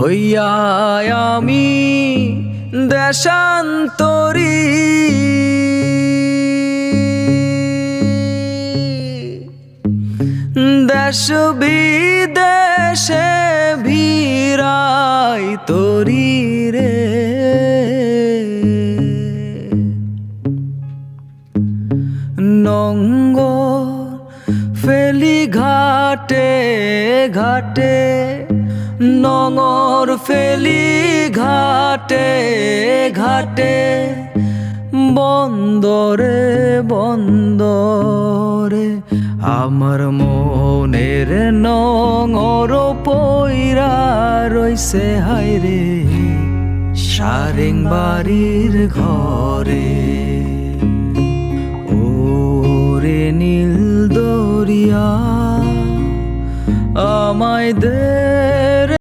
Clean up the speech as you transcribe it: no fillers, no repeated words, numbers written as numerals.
হইয়া আমি দেশান্তরী, দেশ বিদেশে ভিড়াই তরি রে। নঙ্গর ফেলি ঘাটে ঘাটে, নঙর ফেলি ঘাটে ঘাটে, বন্দরে বন্দরে আমার মনের নঙর পইরা রইছে হায়রে সারেং বাড়ির ঘরে। নীল দরিয়া আমায় দে